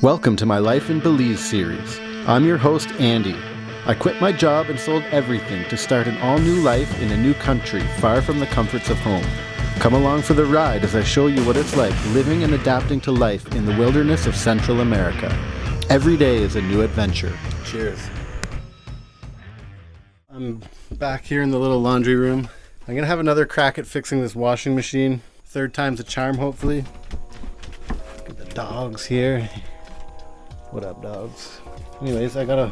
Welcome to my Life in Belize series. I'm your host, Andy. I quit my job and sold everything to start an all-new life in a new country far from the comforts of home. Come along for the ride as I show you what it's like living and adapting to life in the wilderness of Central America. Every day is a new adventure. Cheers. I'm back here in the little laundry room. I'm going to have another crack at fixing this washing machine. Third time's a charm, hopefully. Look at the dogs here. What up, dogs? Anyways, I gotta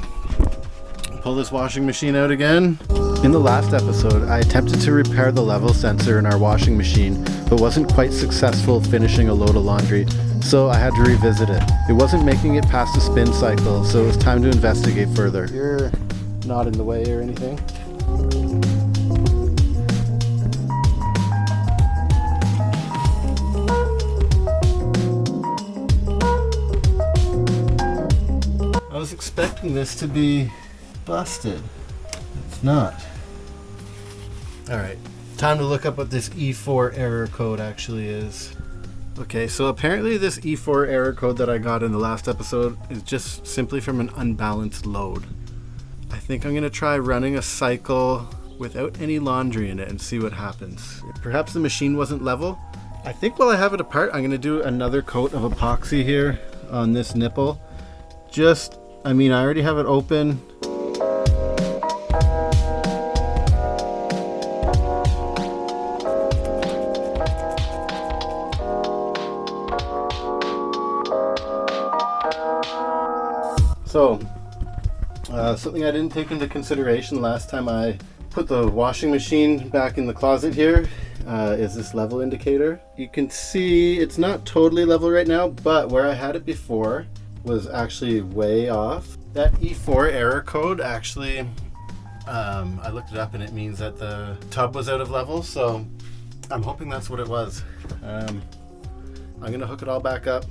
pull this washing machine out again. In the last episode, I attempted to repair the level sensor in our washing machine, but wasn't quite successful finishing a load of laundry, so I had to revisit it. It wasn't making it past the spin cycle, so it was time to investigate further. You're not in the way or anything? I was expecting this to be busted. It's not. Alright, time to look up what this E4 error code actually is. Okay, so apparently this E4 error code that I got in the last episode is just simply from an unbalanced load. I think I'm going to try running a cycle without any laundry in it and see what happens. Perhaps the machine wasn't level. I think while I have it apart, I'm going to do another coat of epoxy here on this nipple. I already have it open. So, something I didn't take into consideration last time I put the washing machine back in the closet here is this level indicator. You can see it's not totally level right now, but where I had it before was actually way off. That E4 error code actually, I looked it up and it means that the tub was out of level, so I'm hoping that's what it was. I'm gonna hook it all back up.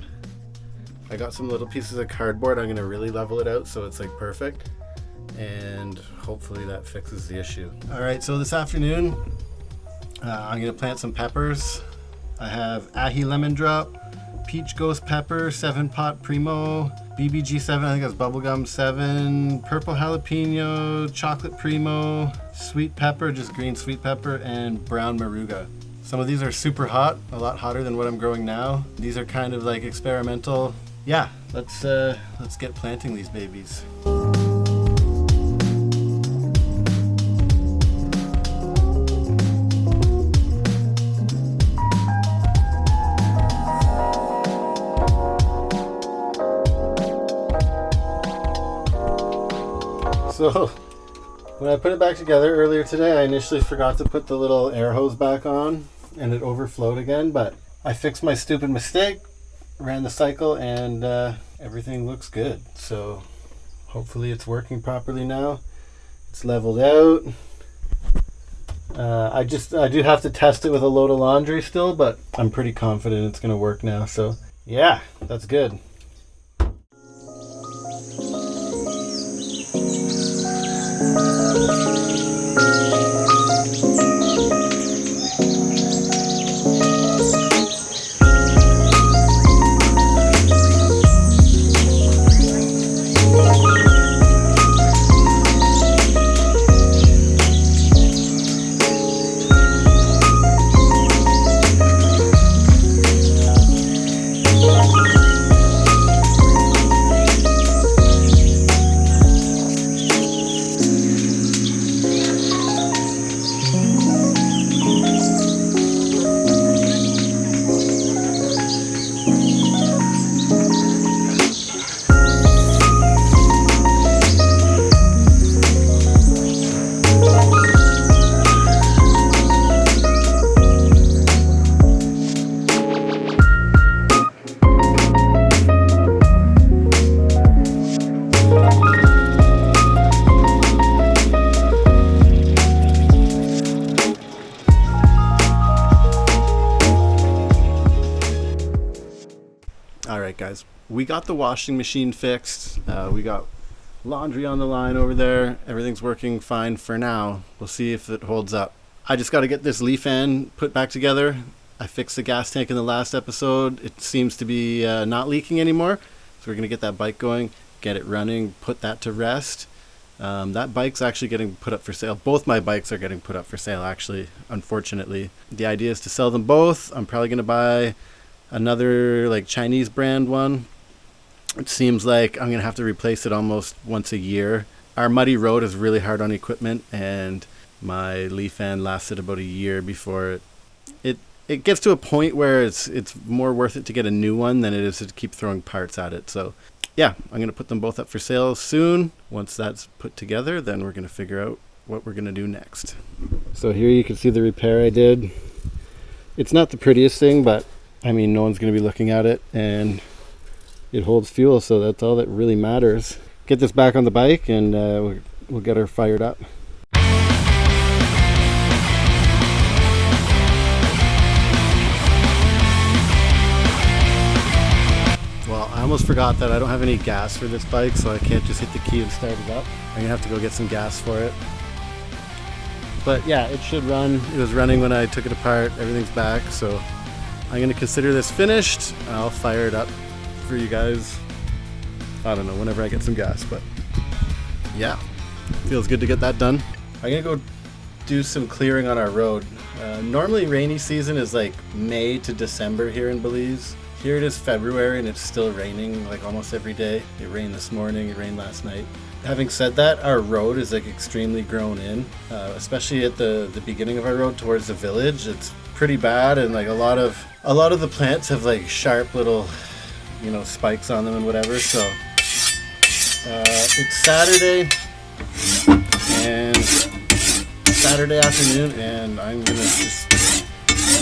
I got some little pieces of cardboard. I'm gonna really level it out so it's like perfect, and hopefully that fixes the issue. All right, so this afternoon I'm gonna plant some peppers. I have ahi lemon drop, peach ghost pepper, 7-pot primo, BBG7, I think that's bubblegum 7, purple jalapeno, chocolate primo, sweet pepper, just green sweet pepper, and brown maruga. Some of these are super hot, a lot hotter than what I'm growing now. These are kind of like experimental. Yeah, let's get planting these babies. So, when I put it back together earlier today, I initially forgot to put the little air hose back on and it overflowed again, but I fixed my stupid mistake, ran the cycle, and everything looks good. So, hopefully it's working properly now. It's leveled out. I do have to test it with a load of laundry still, but I'm pretty confident it's going to work now. So, yeah, that's good. Alright guys, we got the washing machine fixed. We got laundry on the line over there. Everything's working fine for now. We'll see if it holds up. I just got to get this leaf fan put back together. I fixed the gas tank in the last episode. It seems to be not leaking anymore. So we're going to get that bike going, get it running, put that to rest. That bike's actually getting put up for sale. Both my bikes are getting put up for sale, actually, unfortunately. The idea is to sell them both. I'm probably going to buy another like Chinese brand one. It seems like I'm going to have to replace it almost once a year. Our muddy road is really hard on equipment, and my leaf fan lasted about a year before it gets to a point where it's more worth it to get a new one than it is to keep throwing parts at it. So yeah, I'm going to put them both up for sale soon. Once that's put together, then we're going to figure out what we're going to do next. So here you can see the repair I did. It's not the prettiest thing, but I mean, no one's going to be looking at it, and it holds fuel, so that's all that really matters. Get this back on the bike, and we'll get her fired up. Well, I almost forgot that I don't have any gas for this bike, so I can't just hit the key and start it up. I'm gonna have to go get some gas for it. But yeah, it should run. It was running when I took it apart. Everything's back, so I'm gonna consider this finished. I'll fire it up for you guys. I don't know, whenever I get some gas, but yeah, feels good to get that done. I'm gonna go do some clearing on our road. Normally rainy season is like May to December here in Belize. Here it is February and it's still raining like almost every day. It rained this morning, it rained last night. Having said that, our road is like extremely grown in, especially at the beginning of our road towards the village. It's pretty bad, and like a lot of the plants have like sharp little, you know, spikes on them and whatever. So it's Saturday afternoon, and I'm gonna just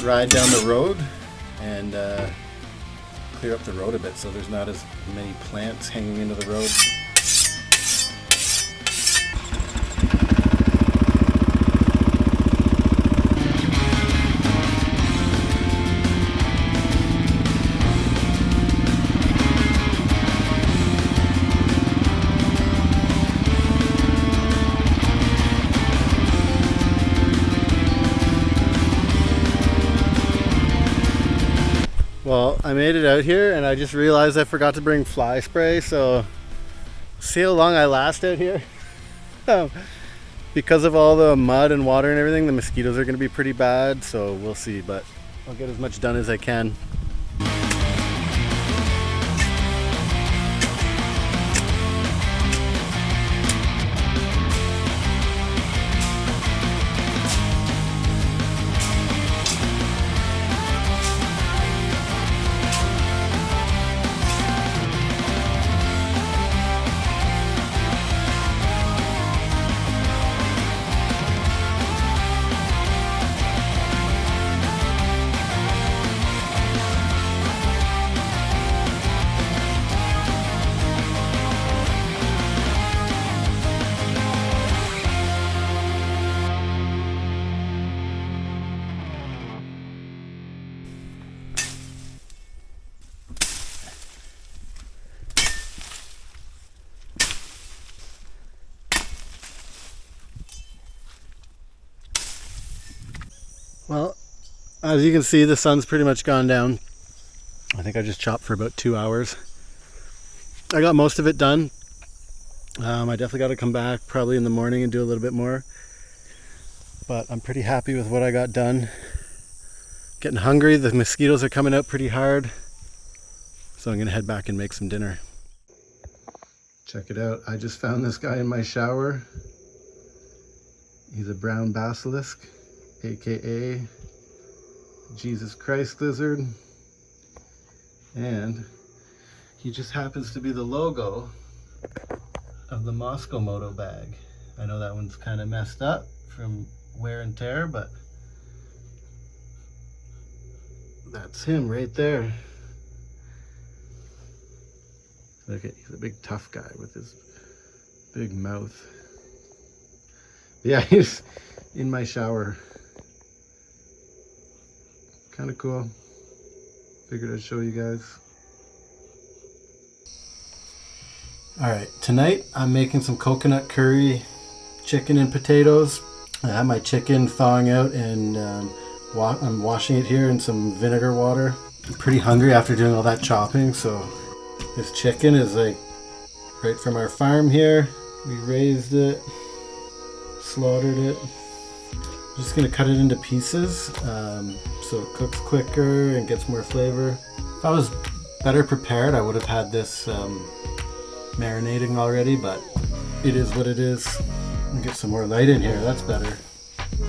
ride down the road and clear up the road a bit so there's not as many plants hanging into the road. Well, I made it out here and I just realized I forgot to bring fly spray, so see how long I last out here. Because of all the mud and water and everything, the mosquitoes are going to be pretty bad, so we'll see, but I'll get as much done as I can. Well, as you can see, the sun's pretty much gone down. I think I just chopped for about 2 hours. I got most of it done. I definitely got to come back probably in the morning and do a little bit more. But I'm pretty happy with what I got done. Getting hungry, the mosquitoes are coming out pretty hard. So I'm gonna head back and make some dinner. Check it out, I just found this guy in my shower. He's a brown basilisk, aka Jesus Christ lizard, and he just happens to be the logo of the Moscow Moto bag. I know that one's kind of messed up from wear and tear, but that's him right there. Look at, he's a big tough guy with his big mouth. Yeah, he's in my shower. Kind of cool. Figured I'd show you guys. Alright, tonight I'm making some coconut curry chicken and potatoes. I have my chicken thawing out and I'm washing it here in some vinegar water. I'm pretty hungry after doing all that chopping, so This chicken is like right from our farm here. We raised it, slaughtered it. I'm just gonna cut it into pieces so it cooks quicker and gets more flavor. If I was better prepared, I would have had this marinating already, but it is what it is. I'll get some more light in here, that's better.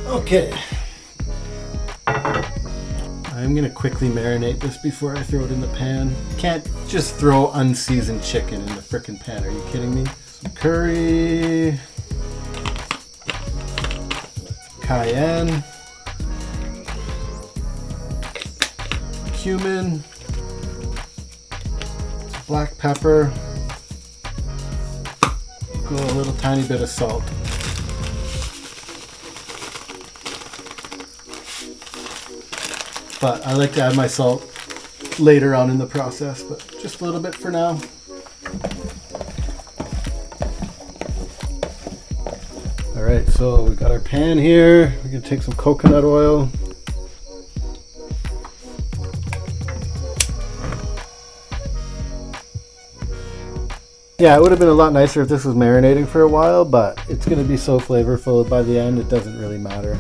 Okay. I'm gonna quickly marinate this before I throw it in the pan. Can't just throw unseasoned chicken in the frickin' pan, are you kidding me? Some curry, cayenne, cumin, some black pepper, go a little tiny bit of salt. But I like to add my salt later on in the process, but just a little bit for now. Alright, so we got our pan here. We're going to take some coconut oil. Yeah, it would have been a lot nicer if this was marinating for a while, but it's going to be so flavorful by the end, it doesn't really matter.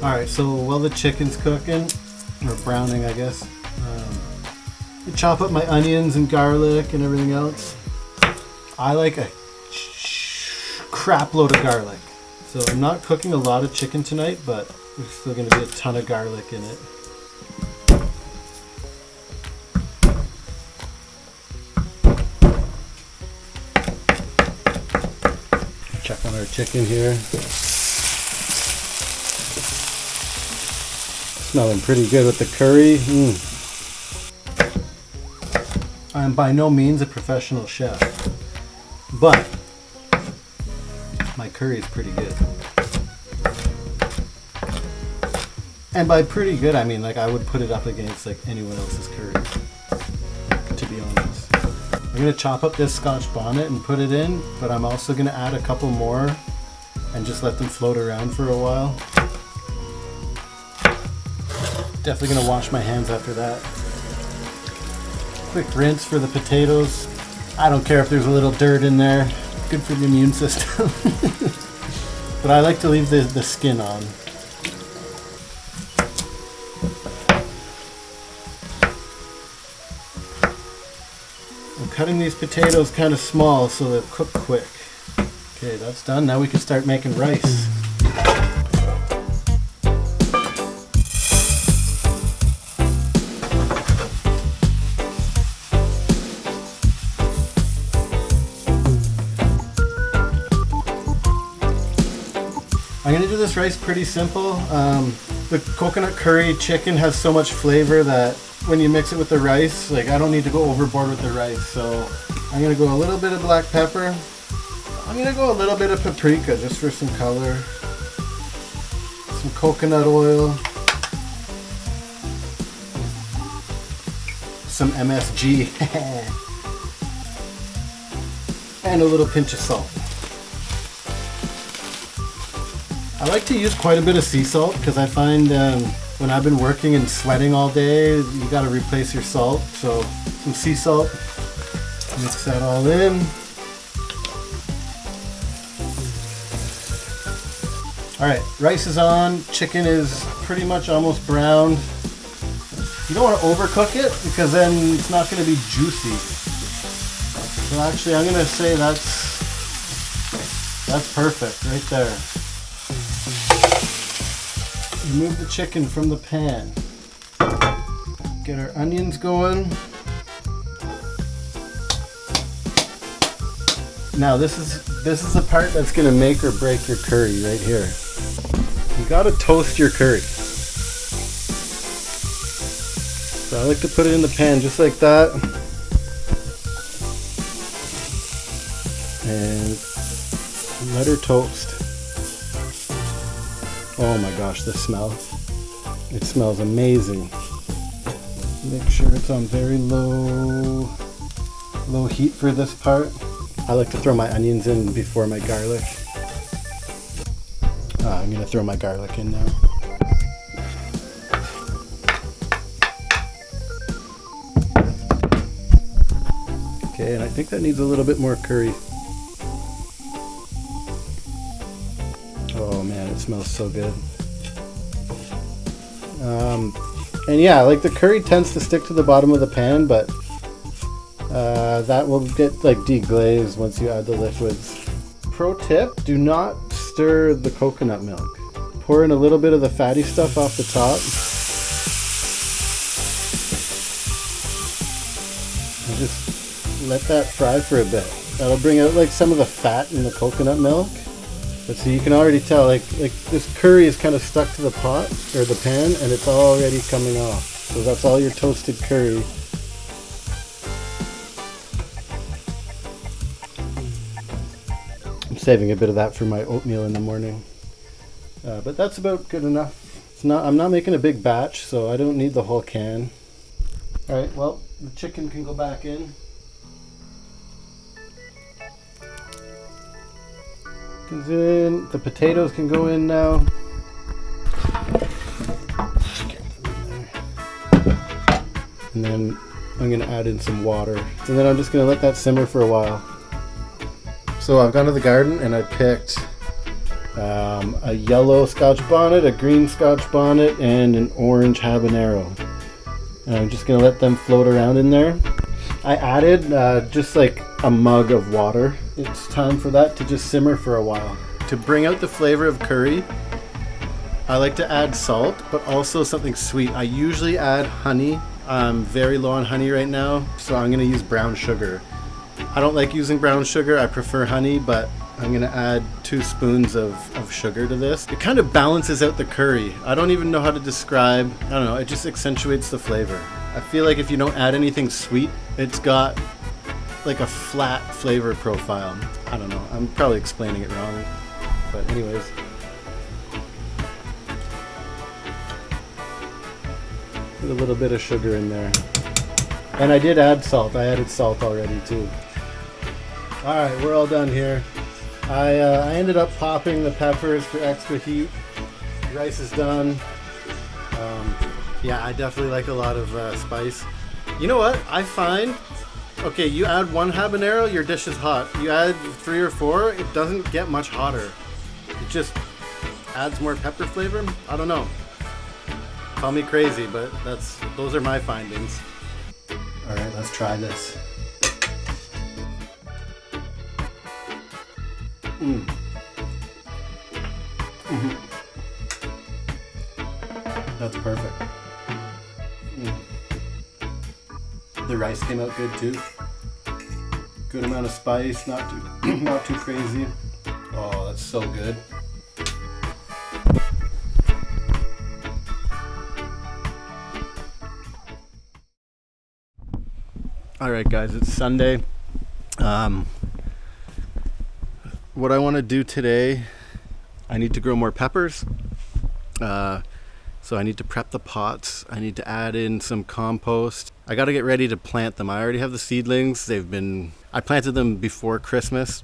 Alright, so while the chicken's cooking, or browning I guess, I chop up my onions and garlic and everything else. I like a crap load of garlic. So I'm not cooking a lot of chicken tonight, but there's still going to be a ton of garlic in it. Check on our chicken here. Smelling pretty good with the curry. I'm by no means a professional chef, but my curry is pretty good. And by pretty good, I mean like I would put it up against like anyone else's curry, to be honest. I'm gonna chop up this Scotch bonnet and put it in, but I'm also gonna add a couple more and just let them float around for a while. Definitely gonna wash my hands after that. Quick rinse for the potatoes. I don't care if there's a little dirt in there. Good for the immune system. But I like to leave the skin on. I'm cutting these potatoes kind of small so they'll cook quick. Okay, that's done. Now we can start making rice. I'm gonna do this rice pretty simple. The coconut curry chicken has so much flavor that when you mix it with the rice, like I don't need to go overboard with the rice. So I'm gonna go a little bit of black pepper. I'm gonna go a little bit of paprika just for some color. Some coconut oil. Some MSG. And a little pinch of salt. I like to use quite a bit of sea salt because I find when I've been working and sweating all day, you got to replace your salt. So some sea salt, mix that all in. All right, rice is on, chicken is pretty much almost browned. You don't want to overcook it because then it's not going to be juicy. So actually I'm going to say that's perfect right there. Remove the chicken from the pan. Get our onions going. Now this is the part that's gonna make or break your curry right here. You gotta toast your curry. So I like to put it in the pan just like that. And let her toast. Oh my gosh, the smell. It smells amazing. Make sure it's on very low Low heat for this part. I like to throw my onions in before my garlic. I'm gonna throw my garlic in now. Okay, and I think that needs a little bit more curry. Oh man, it smells so good. And yeah, like the curry tends to stick to the bottom of the pan, but that will get like deglazed once you add the liquids. Pro tip, do not stir the coconut milk. Pour in a little bit of the fatty stuff off the top. And just let that fry for a bit. That'll bring out like some of the fat in the coconut milk. But see, you can already tell like this curry is kind of stuck to the pot or the pan, and it's already coming off. So that's all your toasted curry. I'm saving a bit of that for my oatmeal in the morning. But that's about good enough. I'm not making a big batch, so I don't need the whole can. All right, well, the chicken can go back in. Chicken's in. The potatoes can go in now. And then I'm gonna add in some water. And then I'm just gonna let that simmer for a while. So I've gone to the garden and I picked a yellow Scotch bonnet, a green Scotch bonnet, and an orange habanero. And I'm just gonna let them float around in there. I added just like a mug of water. It's time for that to just simmer for a while. To bring out the flavor of curry, I like to add salt, but also something sweet. I usually add honey. I'm very low on honey right now, so I'm gonna use brown sugar. I don't like using brown sugar, I prefer honey, but I'm gonna add 2 spoons of sugar to this. It kind of balances out the curry. I don't even know how to describe, I don't know, it just accentuates the flavor. I feel like if you don't add anything sweet, it's got like a flat flavor profile. I don't know, I'm probably explaining it wrong, but anyways. Put a little bit of sugar in there. And I did add salt, I added salt already too. Alright, we're all done here. I ended up popping the peppers for extra heat. The rice is done. Yeah, I definitely like a lot of spice. You know what? I find, okay, you add 1 habanero, your dish is hot. You add 3 or 4, it doesn't get much hotter. It just adds more pepper flavor. I don't know. Call me crazy, but those are my findings. All right, let's try this. That's perfect. The rice came out good too. Good amount of spice, not too crazy. Oh, that's so good. All right, guys, it's Sunday. What I want to do today, I need to grow more peppers. So I need to prep the pots. I need to add in some compost. I got to get ready to plant them. I already have the seedlings. I planted them before Christmas.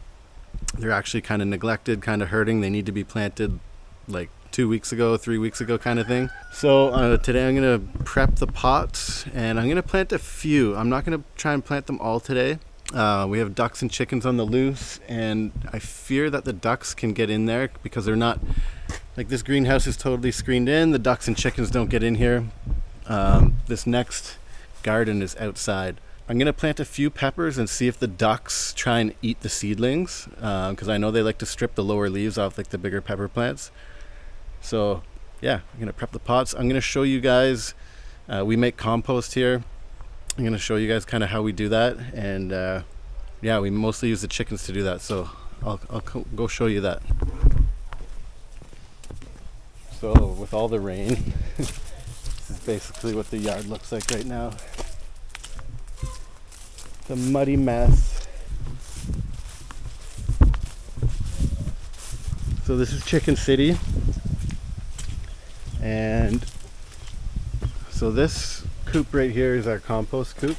They're actually kind of neglected, kind of hurting. They need to be planted like 2 weeks ago, 3 weeks ago kind of thing. So today I'm going to prep the pots and I'm going to plant a few. I'm not going to try and plant them all today. We have ducks and chickens on the loose, and I fear that the ducks can get in there because they're not, like, this greenhouse is totally screened in. The ducks and chickens don't get in here. This next garden is outside. I'm going to plant a few peppers and see if the ducks try and eat the seedlings, because I know they like to strip the lower leaves off like the bigger pepper plants. So yeah, I'm going to prep the pots. I'm going to show you guys, we make compost here. I'm going to show you guys kind of how we do that, and yeah, we mostly use the chickens to do that, so I'll go show you that. So with all the rain, this is basically what the yard looks like right now. It's a muddy mess. So this is Chicken City, and so this coop right here is our compost coop.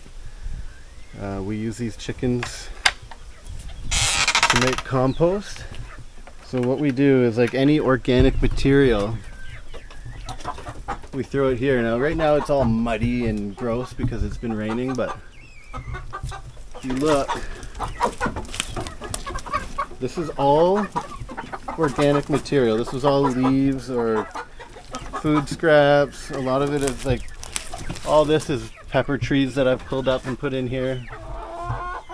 We use these chickens to make compost. So what we do is, like any organic material, we throw it here. Now right now it's all muddy and gross because it's been raining, but if you look, this is all organic material. This was all leaves or food scraps. A lot of it is like, all this is pepper trees that I've pulled up and put in here.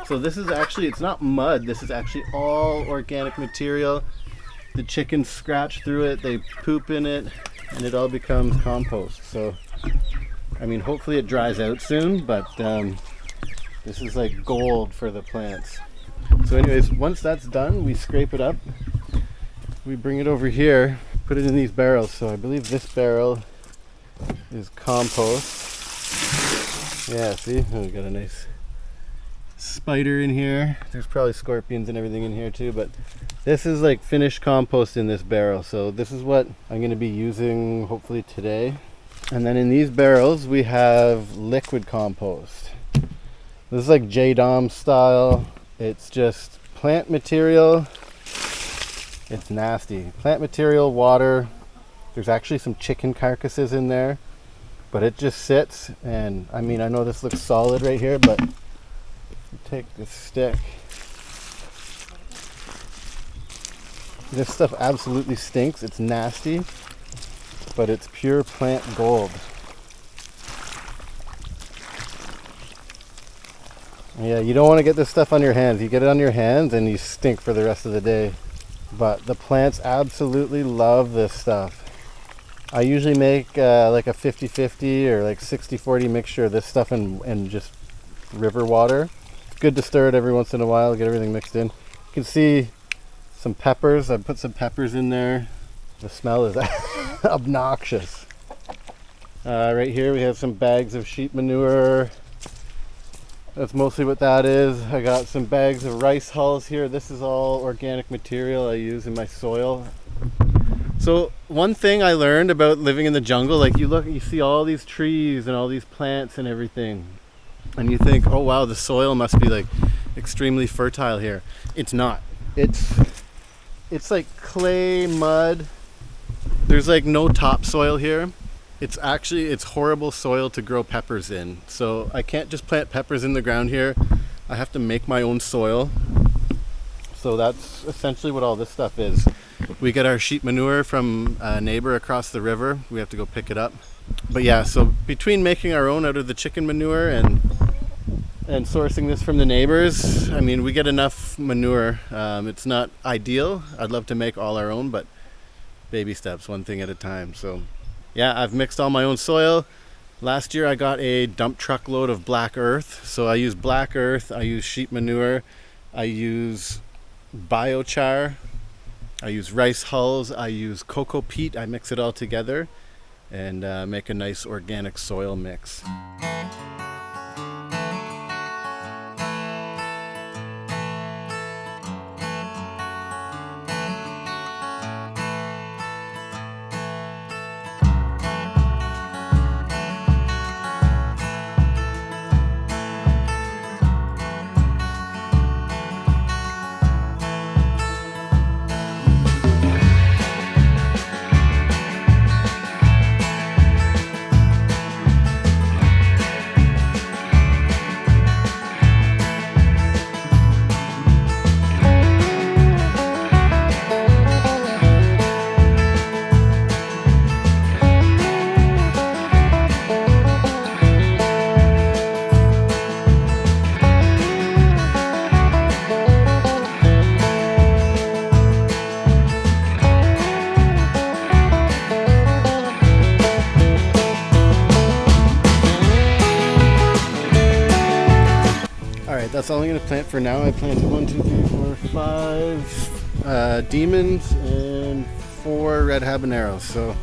So this is actually, it's not mud, this is actually all organic material. The chickens scratch through it, they poop in it, and it all becomes compost. So, I mean, hopefully it dries out soon, but this is like gold for the plants. So anyways, once that's done, we scrape it up. We bring it over here, put it in these barrels. So I believe this barrel is compost. Yeah, see, we got a nice spider in here. There's probably scorpions and everything in here too, but this is like finished compost in this barrel. So this is what I'm going to be using hopefully today. And then in these barrels we have liquid compost. This is like J-Dom style. It's just plant material. It's nasty. Plant material, water. There's actually some chicken carcasses in there, but it just sits. And I mean, I know this looks solid right here, but take this stick. This stuff absolutely stinks. It's nasty, but it's pure plant gold. Yeah, you don't want to get this stuff on your hands. You get it on your hands and you stink for the rest of the day. But the plants absolutely love this stuff. I usually make like a 50-50 or like 60-40 mixture of this stuff and just river water. It's good to stir it every once in a while, get everything mixed in. You can see some peppers. I put some peppers in there. The smell is obnoxious. Right here we have some bags of sheep manure. That's mostly what that is. I got some bags of rice hulls here. This is all organic material I use in my soil. So one thing I learned about living in the jungle, like you see all these trees and all these plants and everything, and you think, oh wow, the soil must be like extremely fertile here. It's not. It's like clay, mud. There's like no topsoil here. It's horrible soil to grow peppers in. So I can't just plant peppers in the ground here. I have to make my own soil. So that's essentially what all this stuff is. We get our sheep manure from a neighbor across the river. We have to go pick it up. But yeah, so between making our own out of the chicken manure and sourcing this from the neighbors, I mean, we get enough manure. It's not ideal. I'd love to make all our own, but baby steps, one thing at a time. So yeah, I've mixed all my own soil. Last year I got a dump truck load of black earth. So I use black earth, I use sheep manure, I use biochar, I use rice hulls, I use cocoa peat. I mix it all together and make a nice organic soil mix. That's all I'm going to plant for now. I planted 1, 2, 3, 4, 5 demons and 4 red habaneros. So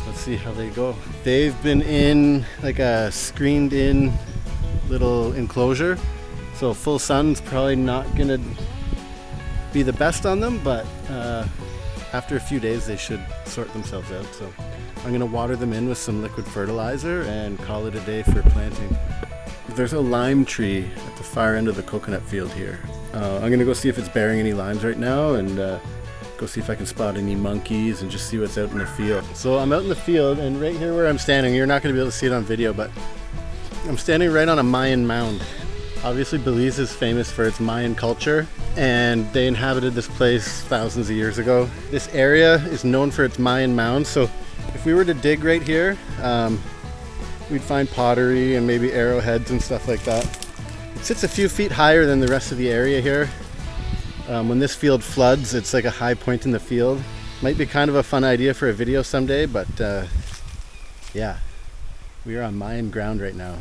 let's see how they go. They've been in like a screened in little enclosure. So full sun's probably not going to be the best on them, but after a few days they should sort themselves out. So I'm going to water them in with some liquid fertilizer and call it a day for planting. There's a lime tree at the far end of the coconut field here. I'm gonna go see if it's bearing any limes right now, and go see if I can spot any monkeys and just see what's out in the field. So I'm out in the field, and right here where I'm standing, you're not gonna be able to see it on video, but I'm standing right on a Mayan mound. Obviously Belize is famous for its Mayan culture, and they inhabited this place thousands of years ago. This area is known for its Mayan mounds, so if we were to dig right here, we'd find pottery and maybe arrowheads and stuff like that. It sits a few feet higher than the rest of the area here. When this field floods, it's like a high point in the field. Might be kind of a fun idea for a video someday, but yeah, we are on Mayan ground right now.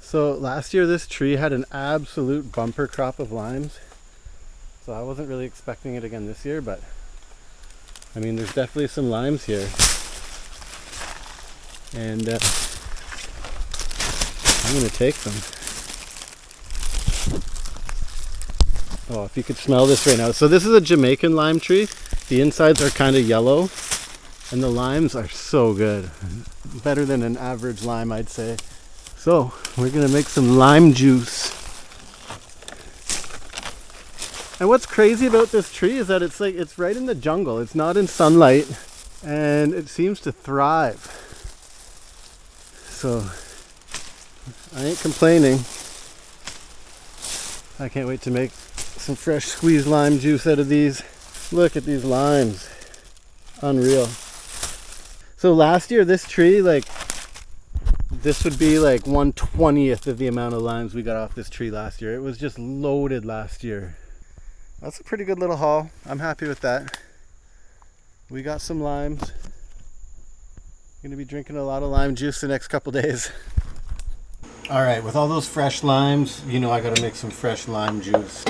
So last year this tree had an absolute bumper crop of limes. So I wasn't really expecting it again this year, but I mean, there's definitely some limes here. And I'm gonna take them. Oh, if you could smell this right now. So this is a Jamaican lime tree. The insides are kind of yellow, and the limes are so good. Better than an average lime, I'd say. So we're gonna make some lime juice. And what's crazy about this tree is that it's right in the jungle. It's not in sunlight, and it seems to thrive. So I ain't complaining. I can't wait to make some fresh squeezed lime juice out of these. Look at these limes. Unreal. So last year this tree, this would be like 1/20th of the amount of limes we got off this tree last year. It was just loaded last year. That's a pretty good little haul. I'm happy with that. We got some limes. Gonna be drinking a lot of lime juice the next couple days. All right, with all those fresh limes, you know I gotta make some fresh lime juice.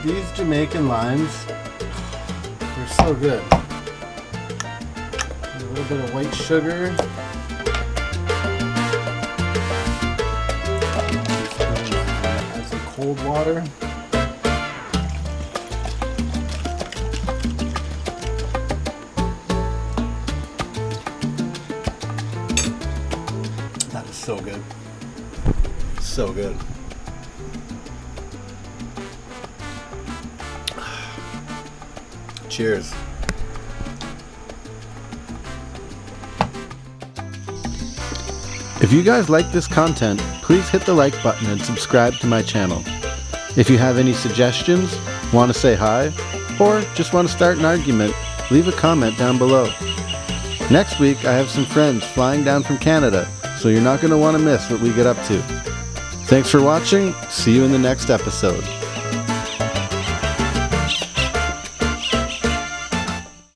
These Jamaican limes, they're so good. A little bit of white sugar. Add some cold water. That is so good. So good. Cheers. If you guys like this content, please hit the like button and subscribe to my channel. If you have any suggestions, want to say hi, or just want to start an argument, leave a comment down below. Next week I have some friends flying down from Canada, so you're not going to want to miss what we get up to. Thanks for watching. See you in the next episode.